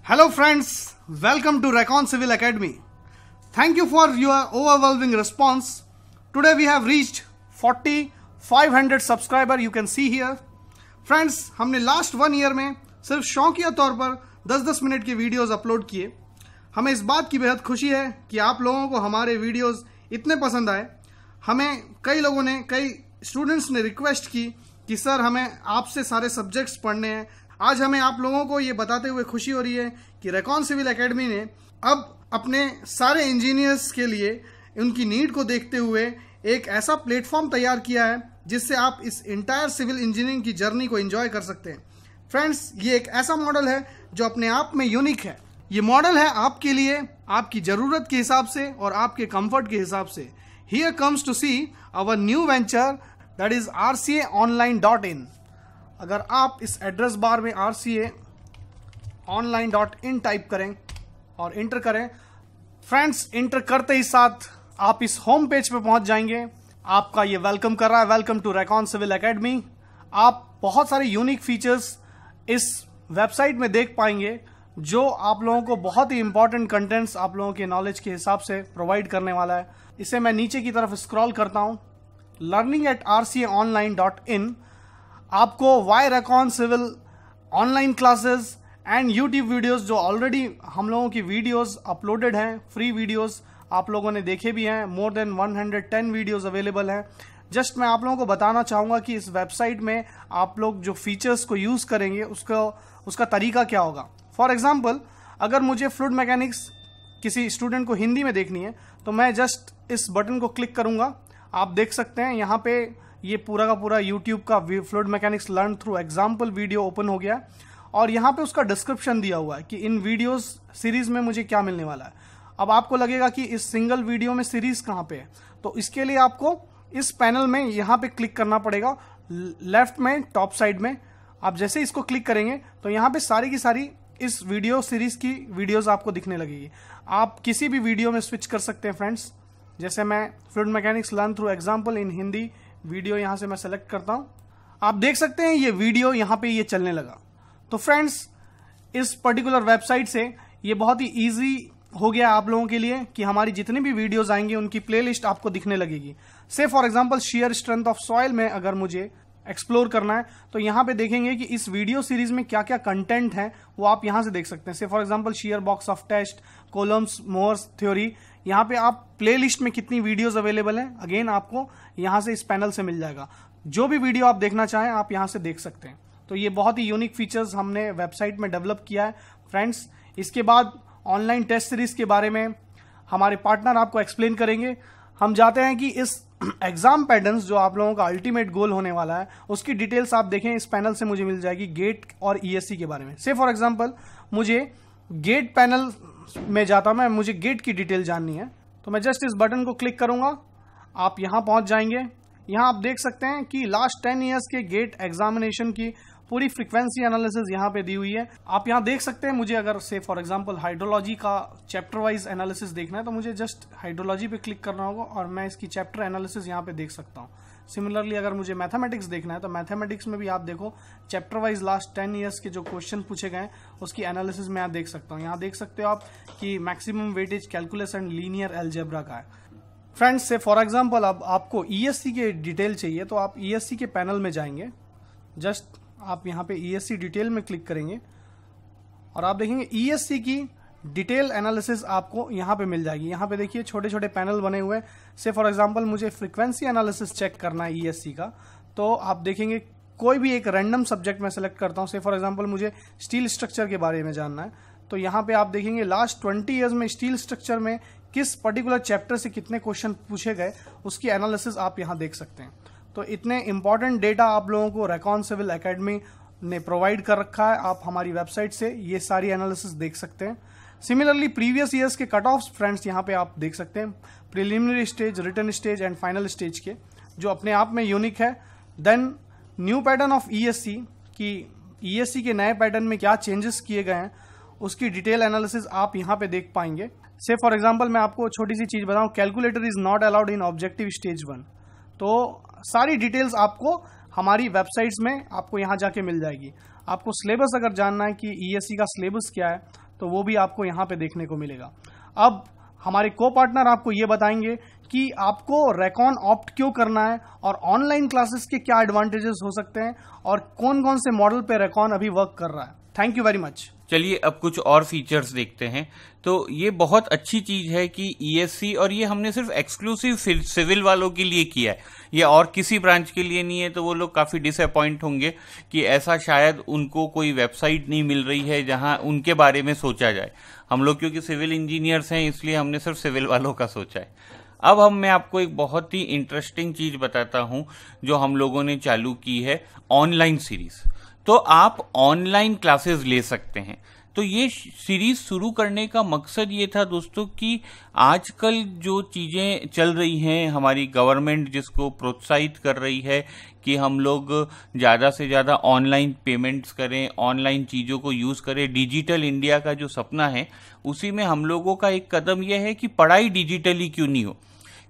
Hello friends, welcome to Recon Civil Academy. Thank you for your overwhelming response. Today we have reached 4,500 subscriber. You can see here. Friends, हमने last 1 year में सिर्फ शौकिया तौर पर 10-10 minute के videos upload किए। हमें इस बात की बेहद खुशी है कि आप लोगों को हमारे वीडियोस इतने पसंद आए। हमें कई स्टूडेंट्स ने रिक्वेस्ट की कि सर हमें आपसे सारे सब्जेक्ट्स पढ़ने हैं। आज हमें आप लोगों को ये बताते हुए खुशी हो रही है कि रेकॉन सिविल एकेडमी ने अब अपने सारे इंजीनियर्स के लिए उनकी नीड को देखते हुए एक ऐसा प्लेटफॉर्म तैयार किया है जिससे आप इस इंटायर सिविल इंजीनियरिंग की जर्नी को एंजॉय कर सकते हैं। फ्रेंड्स, ये एक ऐसा मॉडल है जो अपने आप में यूनिक है। ये मॉडल है आपके लिए, आपकी ज़रूरत के हिसाब से और आपके कंफर्ट के हिसाब से। Here comes to see our new venture that is rcaonline.in। अगर आप इस एड्रेस बार में rcaonline.in टाइप करें और इंटर करें, फ्रेंड्स इंटर करते ही साथ आप इस होम पेज पे पहुंच जाएंगे। आपका ये वेलकम कर रहा है, welcome to Recon civil academy. आप बहुत सारे यूनिक फीचर्स इस वेबसाइट में देख पाएंगे जो आप लोगों को बहुत ही इंपॉर्टेंट कंटेंट्स आप लोगों के नॉलेज के हिसाब से प्रोवाइड करने वाला है। इसे मैं नीचे की तरफ स्क्रॉल करता हूं, learning@rcaonline.in। आपको why Recon civil online classes and YouTube videos जो ऑलरेडी हम लोगों की वीडियोस अपलोडेड हैं, फ्री वीडियोस आप लोगों ने देखे भी हैं, मोर देन 110 वीडियोस अवेलेबल हैं। जस्ट मैं आप लोगों को बताना चाहूँगा कि इस वेबसाइट में आप लोग जो फीचर्स को यूज़ करेंगे उसका तरीका क्या होगा। फॉर एग्जाम्पल, अगर मुझे फ्लूइड मैकेनिक्स किसी स्टूडेंट को हिंदी में देखनी है तो मैं जस्ट इस बटन को क्लिक करूँगा। आप देख सकते हैं यहाँ पे ये पूरा का पूरा यूट्यूब का fluid mechanics learn through example video open हो गया है और यहाँ पे उसका डिस्क्रिप्शन दिया हुआ है कि इन वीडियोस सीरीज में मुझे क्या मिलने वाला है। अब आपको लगेगा कि इस सिंगल वीडियो में सीरीज कहाँ पे है, तो इसके लिए आपको इस पैनल में यहाँ पे क्लिक करना पड़ेगा, लेफ्ट में टॉप साइड में। आप जैसे इसको क्लिक करेंगे तो यहाँ पे सारी की सारी इस वीडियो सीरीज की वीडियोज आपको दिखने लगेगी। आप किसी भी वीडियो में स्विच कर सकते हैं फ्रेंड्स। जैसे मैं fluid mechanics learn through example in Hindi video यहाँ से मैं सेलेक्ट करता हूँ। आप देख सकते हैं ये वीडियो यहाँ पे ये चलने लगा। तो फ्रेंड्स, इस पर्टिकुलर वेबसाइट से ये बहुत ही ईजी हो गया आप लोगों के लिए कि हमारी जितनी भी वीडियोस आएंगी उनकी प्लेलिस्ट आपको दिखने लगेगी। से for example shear strength of soil में अगर मुझे एक्सप्लोर करना है तो यहाँ पे देखेंगे कि इस वीडियो सीरीज में क्या क्या कंटेंट है वो आप यहाँ से देख सकते हैं। से for example shear box of test, Coulomb's Mohr's theory, यहाँ पे आप प्लेलिस्ट में कितनी वीडियोस अवेलेबल हैं अगेन आपको यहाँ से इस पैनल से मिल जाएगा। जो भी वीडियो आप देखना चाहें आप यहाँ से देख सकते हैं। तो ये बहुत ही यूनिक फीचर्स हमने वेबसाइट में डेवलप किया है फ्रेंड्स। इसके बाद ऑनलाइन टेस्ट सीरीज के बारे में हमारे पार्टनर आपको एक्सप्लेन करेंगे। हम जाते हैं कि इस एग्जाम पैटर्न्स जो आप लोगों का अल्टीमेट गोल होने वाला है उसकी डिटेल्स आप देखें, इस पैनल से मुझे मिल जाएगी गेट और ईएससी के बारे में। से फॉर एग्जांपल मुझे गेट पैनल में जाता हूं, मुझे गेट की डिटेल जाननी है तो मैं जस्ट इस बटन को क्लिक करूंगा, आप यहां पहुंच जाएंगे। यहां आप देख सकते हैं कि लास्ट 10 ईयर्स के गेट एग्जामिनेशन की पूरी फ्रीक्वेंसी एनालिसिस यहाँ पे दी हुई है। आप यहाँ देख सकते हैं, मुझे अगर से फॉर एग्जांपल हाइड्रोलॉजी का चैप्टर वाइज एनालिसिस देखना है तो मुझे जस्ट हाइड्रोलॉजी पे क्लिक करना होगा और मैं इसकी चैप्टर एनालिसिस यहाँ पे देख सकता हूँ। सिमिलरली अगर मुझे मैथमेटिक्स देखना है तो मैथमेटिक्स में भी आप देखो चैप्टर वाइज लास्ट 10 ईयर्स के जो क्वेश्चन पूछे गए उसकी एनालिसिस में आप देख सकता हूँ। यहाँ देख सकते हो आप कि maximum weightage calculus and linear algebra का है। फ्रेंड्स, से फॉर एग्जाम्पल अब आपको ईएससी के डिटेल चाहिए तो आप ईएससी के पैनल में जाएंगे। जस्ट आप यहाँ पे ईएससी डिटेल में क्लिक करेंगे और आप देखेंगे ईएससी की डिटेल एनालिसिस आपको यहाँ पे मिल जाएगी। यहाँ पे देखिए छोटे छोटे पैनल बने हुए हैं। से फॉर एग्जांपल मुझे फ्रीक्वेंसी एनालिसिस चेक करना है ईएससी का, तो आप देखेंगे कोई भी एक रैंडम सब्जेक्ट में सेलेक्ट करता हूँ। से फॉर एग्जांपल मुझे स्टील स्ट्रक्चर के बारे में जानना है तो यहाँ पे आप देखेंगे लास्ट 20 ईयर्स में स्टील स्ट्रक्चर में किस पर्टिकुलर चैप्टर से कितने क्वेश्चन पूछे गए उसकी एनालिसिस आप यहाँ देख सकते हैं। तो इतने इंपॉर्टेंट डेटा आप लोगों को रेकॉन सिविल एकेडमी ने प्रोवाइड कर रखा है। आप हमारी वेबसाइट से ये सारी एनालिसिस देख सकते हैं। सिमिलरली प्रीवियस ईयर्स के कट ऑफ फ्रेंड्स यहाँ पे आप देख सकते हैं, preliminary stage, written stage and final stage के, जो अपने आप में यूनिक है। Then new pattern of ESC की ईएससी के नए पैटर्न में क्या चेंजेस किए गए हैं उसकी डिटेल एनालिसिस आप यहाँ पे देख पाएंगे। से फॉर एग्जांपल मैं आपको छोटी सी चीज बताऊं, calculator is not allowed in objective stage 1। तो सारी डिटेल्स आपको हमारी वेबसाइट्स में आपको यहाँ जाके मिल जाएगी। आपको सिलेबस अगर जानना है कि ईएससी का सिलेबस क्या है तो वो भी आपको यहाँ पे देखने को मिलेगा। अब हमारे को पार्टनर आपको ये बताएंगे कि आपको रेकॉन ऑप्ट क्यों करना है और ऑनलाइन क्लासेस के क्या एडवांटेजेस हो सकते हैं और कौन कौन से मॉडल पे रेकॉन अभी वर्क कर रहा है। Thank you very much. चलिए अब कुछ और फीचर्स देखते हैं। तो ये बहुत अच्छी चीज है कि ईएससी, और ये हमने सिर्फ एक्सक्लूसिव सिविल वालों के लिए किया है, ये और किसी ब्रांच के लिए नहीं है। तो वो लोग काफी डिसअपॉइंट होंगे कि ऐसा शायद उनको कोई वेबसाइट नहीं मिल रही है जहां उनके बारे में सोचा जाए। हम लोग क्योंकि सिविल इंजीनियर्स हैं इसलिए हमने सिर्फ सिविल वालों का सोचा है। अब मैं आपको एक बहुत ही इंटरेस्टिंग चीज बताता हूं जो हम लोगों ने चालू की है, ऑनलाइन सीरीज। तो आप ऑनलाइन क्लासेस ले सकते हैं। तो ये सीरीज शुरू करने का मकसद ये था दोस्तों कि आजकल जो चीजें चल रही हैं, हमारी गवर्नमेंट जिसको प्रोत्साहित कर रही है कि हम लोग ज्यादा से ज्यादा ऑनलाइन पेमेंट्स करें, ऑनलाइन चीजों को यूज करें, डिजिटल इंडिया का जो सपना है उसी में हम लोगों का एक कदम यह है कि पढ़ाई डिजिटली क्यों नहीं हो।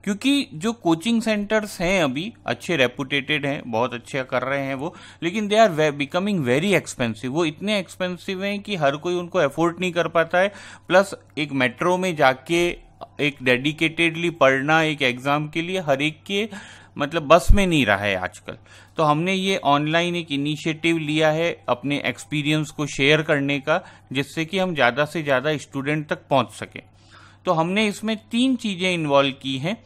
क्योंकि जो कोचिंग सेंटर्स हैं अभी अच्छे रेपुटेटेड हैं, बहुत अच्छे कर रहे हैं वो, लेकिन they are becoming very expensive. वो इतने एक्सपेंसिव हैं कि हर कोई उनको अफोर्ड नहीं कर पाता है। प्लस एक मेट्रो में जाके एक डेडिकेटेडली पढ़ना एक एग्जाम के लिए हर एक के मतलब बस में नहीं रहा है आजकल। तो हमने ये ऑनलाइन एक इनिशिएटिव लिया है अपने एक्सपीरियंस को शेयर करने का, जिससे कि हम ज्यादा से ज्यादा स्टूडेंट तक पहुंच सके। तो हमने इसमें 3 चीजें इन्वॉल्व की हैं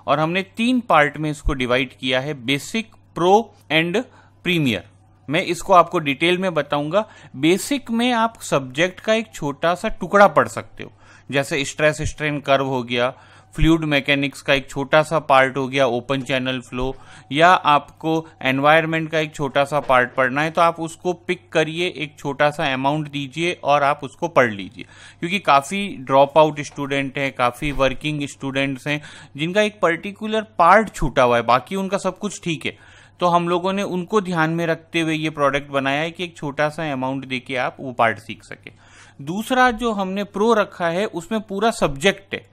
और हमने 3 पार्ट में इसको डिवाइड किया है, बेसिक, प्रो एंड प्रीमियर। मैं इसको आपको डिटेल में बताऊंगा। बेसिक में आप सब्जेक्ट का एक छोटा सा टुकड़ा पढ़ सकते हो, जैसे स्ट्रेस स्ट्रेन कर्व हो गया, फ्लूइड मैकेनिक्स का एक छोटा सा पार्ट हो गया, ओपन चैनल फ्लो, या आपको एनवायरनमेंट का एक छोटा सा पार्ट पढ़ना है तो आप उसको पिक करिए, एक छोटा सा अमाउंट दीजिए और आप उसको पढ़ लीजिए। क्योंकि काफी ड्रॉप आउट स्टूडेंट हैं, काफी वर्किंग स्टूडेंट्स हैं जिनका एक पर्टिकुलर पार्ट छूटा हुआ है, बाकी उनका सब कुछ ठीक है। तो हम लोगों ने उनको ध्यान में रखते हुए ये प्रोडक्ट बनाया है कि एक छोटा सा अमाउंट देके आप वो पार्ट सीख सके। दूसरा जो हमने प्रो रखा है उसमें पूरा सब्जेक्ट है।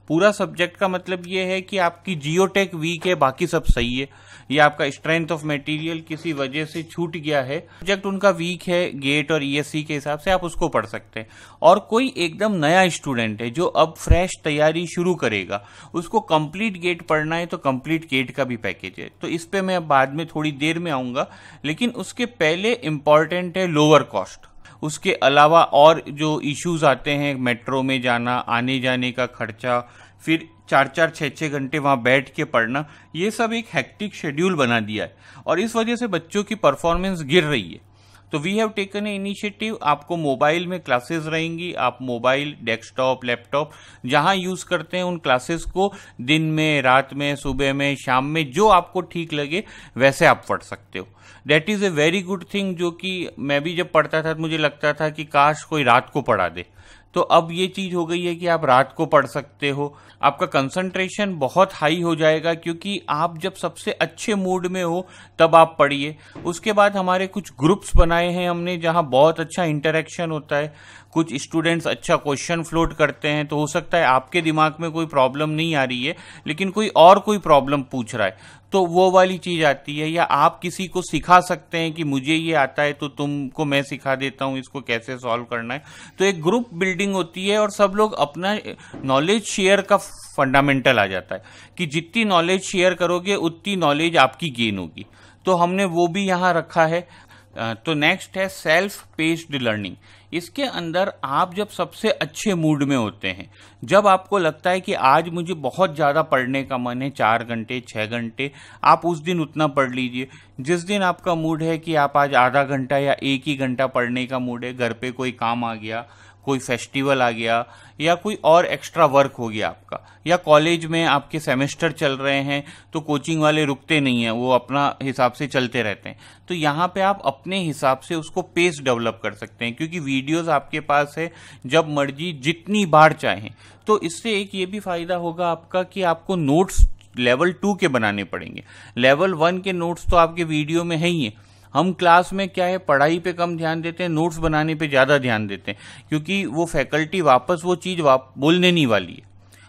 पूरा सब्जेक्ट का मतलब ये है कि आपकी जियोटेक वीक है, बाकी सब सही है, या आपका स्ट्रेंथ ऑफ मटेरियल किसी वजह से छूट गया है, सब्जेक्ट उनका वीक है गेट और ईएससी के हिसाब से, आप उसको पढ़ सकते हैं। और कोई एकदम नया स्टूडेंट है जो अब फ्रेश तैयारी शुरू करेगा, उसको कंप्लीट गेट पढ़ना है तो कंप्लीट गेट का भी पैकेज है। तो इस पे मैं बाद में थोड़ी देर में आऊंगा, लेकिन उसके पहले इंपॉर्टेंट है लोअर कॉस्ट। उसके अलावा और जो इश्यूज आते हैं, मेट्रो में जाना, आने जाने का खर्चा, फिर 4-4, 6-6 घंटे वहां बैठ के पढ़ना, ये सब एक हेक्टिक शेड्यूल बना दिया है और इस वजह से बच्चों की परफॉर्मेंस गिर रही है। तो we have taken a initiative, आपको मोबाइल में क्लासेस रहेंगी, आप मोबाइल, डेस्कटॉप, लैपटॉप जहां यूज करते हैं उन क्लासेस को दिन में, रात में, सुबह में, शाम में, जो आपको ठीक लगे वैसे आप पढ़ सकते हो। That is a very good thing, जो कि मैं भी जब पढ़ता था मुझे लगता था कि काश कोई रात को पढ़ा दे। तो अब ये चीज हो गई है कि आप रात को पढ़ सकते हो, आपका कंसंट्रेशन बहुत हाई हो जाएगा, क्योंकि आप जब सबसे अच्छे मूड में हो तब आप पढ़िए। उसके बाद हमारे कुछ ग्रुप्स बनाए हैं हमने जहां बहुत अच्छा इंटरेक्शन होता है, कुछ स्टूडेंट्स अच्छा क्वेश्चन फ्लोट करते हैं। तो हो सकता है आपके दिमाग में कोई प्रॉब्लम नहीं आ रही है लेकिन कोई और कोई प्रॉब्लम पूछ रहा है, तो वो वाली चीज आती है। या आप किसी को सिखा सकते हैं कि मुझे ये आता है तो तुमको मैं सिखा देता हूं इसको कैसे सॉल्व करना है। तो एक ग्रुप बिल्डिंग होती है और सब लोग अपना नॉलेज शेयर का फंडामेंटल आ जाता है कि जितनी नॉलेज शेयर करोगे उतनी नॉलेज आपकी गेन होगी। तो हमने वो भी यहाँ रखा है। तो नेक्स्ट है सेल्फ पेस्ड लर्निंग। इसके अंदर आप जब सबसे अच्छे मूड में होते हैं, जब आपको लगता है कि आज मुझे बहुत ज्यादा पढ़ने का मन है, 4 घंटे 6 घंटे, आप उस दिन उतना पढ़ लीजिए। जिस दिन आपका मूड है कि आप आज आधा घंटा या 1 ही घंटा पढ़ने का मूड है, घर पे कोई काम आ गया, कोई फेस्टिवल आ गया, या कोई और एक्स्ट्रा वर्क हो गया आपका, या कॉलेज में आपके सेमेस्टर चल रहे हैं तो कोचिंग वाले रुकते नहीं हैं, वो अपना हिसाब से चलते रहते हैं। तो यहाँ पे आप अपने हिसाब से उसको पेस डेवलप कर सकते हैं, क्योंकि वीडियोस आपके पास है, जब मर्जी जितनी बार चाहें। तो इससे एक ये भी फायदा होगा आपका कि आपको नोट्स लेवल 2 के बनाने पड़ेंगे। लेवल 1 के नोट्स तो आपके वीडियो में है ही है। हम क्लास में क्या है, पढ़ाई पे कम ध्यान देते हैं, नोट्स बनाने पे ज्यादा ध्यान देते हैं, क्योंकि वो फैकल्टी वापस वो चीज बोलने नहीं वाली है।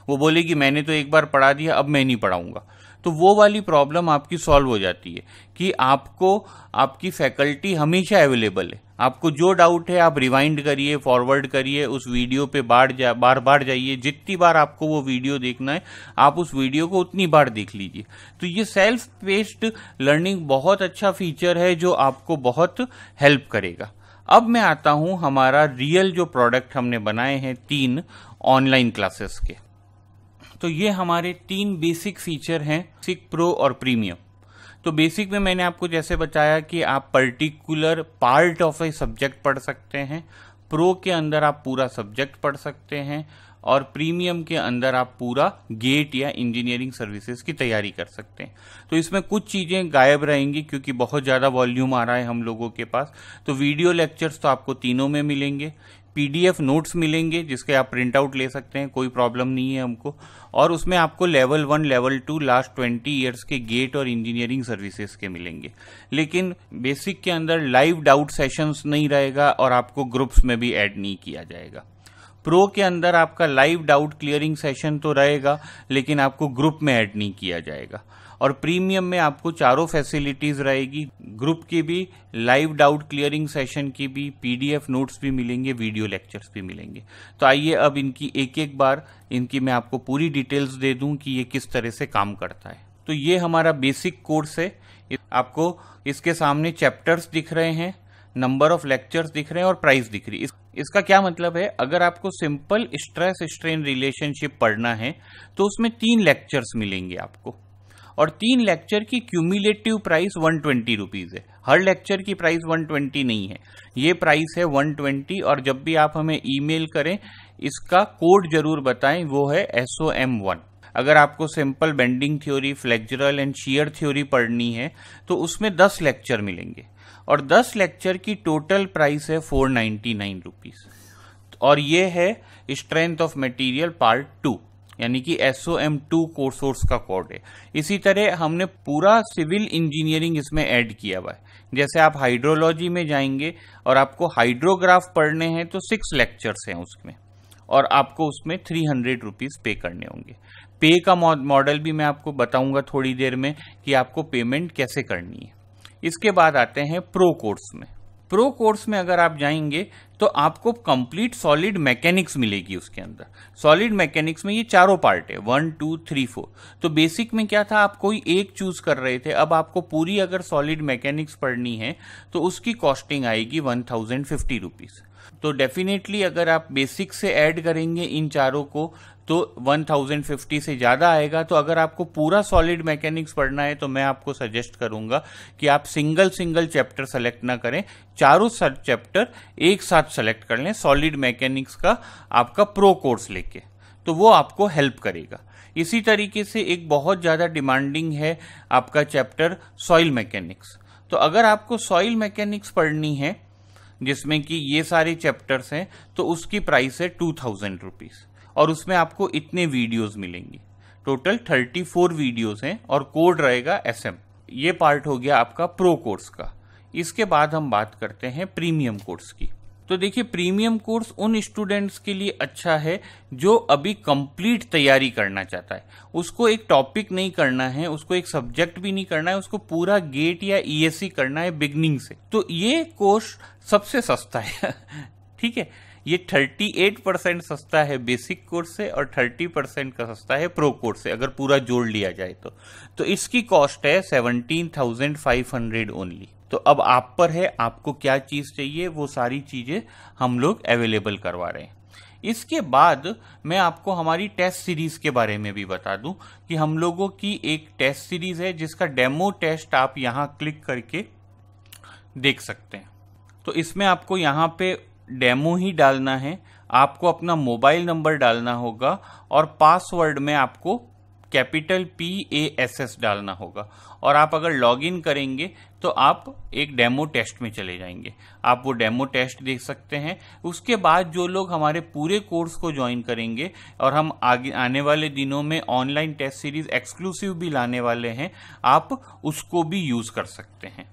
वो बोलेगी मैंने तो एक बार पढ़ा दिया, अब मैं नहीं पढ़ाऊंगा। तो वो वाली प्रॉब्लम आपकी सॉल्व हो जाती है कि आपको आपकी फैकल्टी हमेशा अवेलेबल है। आपको जो डाउट है आप रिवाइंड करिए, फॉरवर्ड करिए, उस वीडियो पे बार बार जाइए। जितनी बार आपको वो वीडियो देखना है आप उस वीडियो को उतनी बार देख लीजिए। तो ये सेल्फ पेस्ड लर्निंग बहुत अच्छा फीचर है जो आपको बहुत हेल्प करेगा। अब मैं आता हूं हमारा रियल जो प्रोडक्ट हमने बनाए हैं 3 ऑनलाइन क्लासेस के। तो ये हमारे 3 बेसिक फीचर हैं, बेसिक, प्रो और प्रीमियम। तो बेसिक में मैंने आपको जैसे बताया कि आप particular part of a subject पढ़ सकते हैं, प्रो के अंदर आप पूरा सब्जेक्ट पढ़ सकते हैं, और प्रीमियम के अंदर आप पूरा गेट या इंजीनियरिंग सर्विसेज की तैयारी कर सकते हैं। तो इसमें कुछ चीजें गायब रहेंगी क्योंकि बहुत ज्यादा वॉल्यूम आ रहा है हम लोगों के पास। तो वीडियो लेक्चर्स तो आपको तीनों में मिलेंगे, पीडीएफ नोट्स मिलेंगे जिसके आप प्रिंट आउट ले सकते हैं, कोई प्रॉब्लम नहीं है हमको, और उसमें आपको लेवल 1, लेवल 2 लास्ट 20 ईयर्स के गेट और इंजीनियरिंग सर्विसेज के मिलेंगे। लेकिन बेसिक के अंदर लाइव डाउट सेशंस नहीं रहेगा और आपको ग्रुप्स में भी ऐड नहीं किया जाएगा। प्रो के अंदर आपका लाइव डाउट क्लियरिंग सेशन तो रहेगा लेकिन आपको ग्रुप में ऐड नहीं किया जाएगा। और प्रीमियम में आपको चारों फैसिलिटीज रहेगी, ग्रुप की भी, लाइव डाउट क्लियरिंग सेशन की भी, पीडीएफ नोट्स भी मिलेंगे, वीडियो लेक्चर्स भी मिलेंगे। तो आइए अब इनकी एक बार इनकी मैं आपको पूरी डिटेल्स दे दूं कि ये किस तरह से काम करता है। तो ये हमारा बेसिक कोर्स है। आपको इसके सामने चैप्टर्स दिख रहे हैं, नंबर ऑफ लेक्चर्स दिख रहे हैं और प्राइस दिख रही है। इसका क्या मतलब है, अगर आपको सिंपल स्ट्रेस स्ट्रेन रिलेशनशिप पढ़ना है तो उसमें 3 लेक्चर्स मिलेंगे आपको, और 3 लेक्चर की क्यूमुलेटिव प्राइस 120 रुपीज है। हर लेक्चर की प्राइस 120 नहीं है, ये प्राइस है 120। और जब भी आप हमें ईमेल करें इसका कोड जरूर बताएं, वो है SOM1। अगर आपको simple bending theory, flexural and shear theory पढ़नी है तो उसमें 10 लेक्चर मिलेंगे, और 10 लेक्चर की टोटल प्राइस है 499 रुपीज। और ये है स्ट्रेंथ ऑफ मटेरियल पार्ट 2, यानी कि SOM2 कोर्स का कोड है। इसी तरह हमने पूरा सिविल इंजीनियरिंग इसमें ऐड किया हुआ है। जैसे आप हाइड्रोलॉजी में जाएंगे और आपको हाइड्रोग्राफ पढ़ने हैं तो 6 लेक्चर्स हैं उसमें, और आपको उसमें 300 रुपीज पे करने होंगे। पे का मॉडल भी मैं आपको बताऊंगा थोड़ी देर में कि आपको पेमेंट कैसे करनी है। इसके बाद आते हैं प्रो कोर्स में। प्रो कोर्स में अगर आप जाएंगे तो आपको कंप्लीट सॉलिड मैकेनिक्स मिलेगी उसके अंदर। सॉलिड मैकेनिक्स में ये चारों पार्ट है, 1, 2, 3, 4। तो बेसिक में क्या था, आप कोई एक चूज कर रहे थे, अब आपको पूरी अगर सॉलिड मैकेनिक्स पढ़नी है तो उसकी कॉस्टिंग आएगी 1050 रुपीज। तो डेफिनेटली अगर आप बेसिक से ऐड करेंगे इन चारों को तो 1050 से ज्यादा आएगा। तो अगर आपको पूरा सॉलिड मैकेनिक्स पढ़ना है तो मैं आपको सजेस्ट करूंगा कि आप सिंगल चैप्टर सेलेक्ट ना करें, चारों चैप्टर एक साथ सेलेक्ट कर लें सॉलिड मैकेनिक्स का आपका प्रो कोर्स लेके, तो वो आपको हेल्प करेगा। इसी तरीके से एक बहुत ज्यादा डिमांडिंग है आपका चैप्टर सॉइल मैकेनिक्स। तो अगर आपको सॉइल मैकेनिक्स पढ़नी है जिसमें कि ये सारे चैप्टर्स हैं तो उसकी प्राइस है 2000 रुपीज, और उसमें आपको इतने वीडियोस मिलेंगे। टोटल 34 वीडियोस हैं और कोड रहेगा SM। ये पार्ट हो गया आपका प्रो कोर्स का। इसके बाद हम बात करते हैं प्रीमियम कोर्स की। तो देखिए, प्रीमियम कोर्स उन स्टूडेंट्स के लिए अच्छा है जो अभी कंप्लीट तैयारी करना चाहता है। उसको एक टॉपिक नहीं करना है, उसको एक सब्जेक्ट भी नहीं करना है, उसको पूरा गेट या ESE करना है बिगनिंग से। तो ये कोर्स सबसे सस्ता है ठीक है, ये 38% सस्ता है बेसिक कोर्स से और 30% का सस्ता है प्रो कोर्स से, अगर पूरा जोड़ लिया जाए तो इसकी कॉस्ट है 17,500 ओनली। तो अब आप पर है, आपको क्या चीज चाहिए, वो सारी चीजें हम लोग अवेलेबल करवा रहे हैं। इसके बाद मैं आपको हमारी टेस्ट सीरीज के बारे में भी बता दूं कि हम लोगों की एक टेस्ट सीरीज है जिसका डेमो टेस्ट आप यहां क्लिक करके देख सकते हैं। तो इसमें आपको यहां पे डेमो ही डालना है, आपको अपना मोबाइल नंबर डालना होगा और पासवर्ड में आपको कैपिटल PASS डालना होगा, और आप अगर लॉगिन करेंगे तो आप एक डेमो टेस्ट में चले जाएंगे। आप वो डेमो टेस्ट देख सकते हैं। उसके बाद जो लोग हमारे पूरे कोर्स को ज्वाइन करेंगे, और हम आगे आने वाले दिनों में ऑनलाइन टेस्ट सीरीज एक्सक्लूसिव भी लाने वाले हैं, आप उसको भी यूज कर सकते हैं।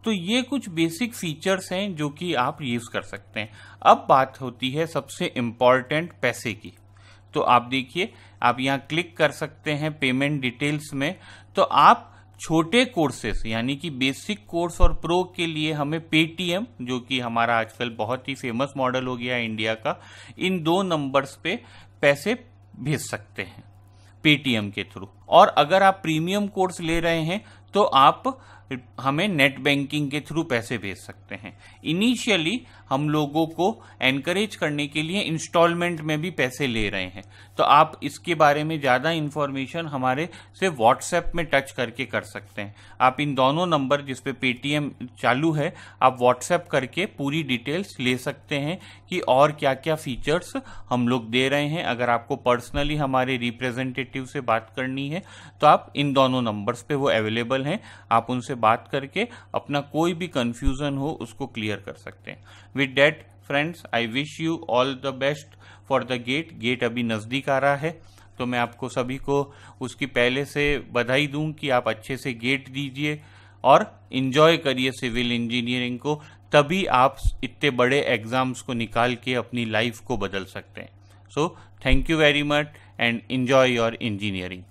तो ये कुछ बेसिक फीचर्स हैं जो कि आप यूज कर सकते हैं। अब बात होती है सबसे इम्पॉर्टेंट पैसे की। तो आप देखिए, आप यहाँ क्लिक कर सकते हैं पेमेंट डिटेल्स में। तो आप छोटे कोर्सेस यानी कि बेसिक कोर्स और प्रो के लिए हमें पेटीएम, जो कि हमारा आजकल बहुत ही फेमस मॉडल हो गया है इंडिया का, इन 2 नंबर्स पे पैसे भेज सकते हैं पेटीएम के थ्रू। और अगर आप प्रीमियम कोर्स ले रहे हैं तो आप हमें नेट बैंकिंग के थ्रू पैसे भेज सकते हैं। इनिशियली हम लोगों को एनकरेज करने के लिए इंस्टॉलमेंट में भी पैसे ले रहे हैं। तो आप इसके बारे में ज़्यादा इंफॉर्मेशन हमारे से व्हाट्सएप में टच करके कर सकते हैं। आप इन दोनों नंबर जिस पे पेटीएम चालू है, आप व्हाट्सएप करके पूरी डिटेल्स ले सकते हैं कि और क्या क्या फीचर्स हम लोग दे रहे हैं। अगर आपको पर्सनली हमारे रिप्रेजेंटेटिव से बात करनी है तो आप इन दोनों नंबर्स पे वो अवेलेबल हैं, आप उनसे बात करके अपना कोई भी कंफ्यूजन हो उसको क्लियर कर सकते हैं। With that friends, I wish you all the best for the GATE अभी नज़दीक आ रहा है, तो मैं आपको सभी को उसकी पहले से बधाई दूं कि आप अच्छे से गेट दीजिए और इंजॉय करिए सिविल इंजीनियरिंग को। तभी आप इतने बड़े एग्जाम्स को निकाल के अपनी लाइफ को बदल सकते हैं। So thank you very much and enjoy your engineering.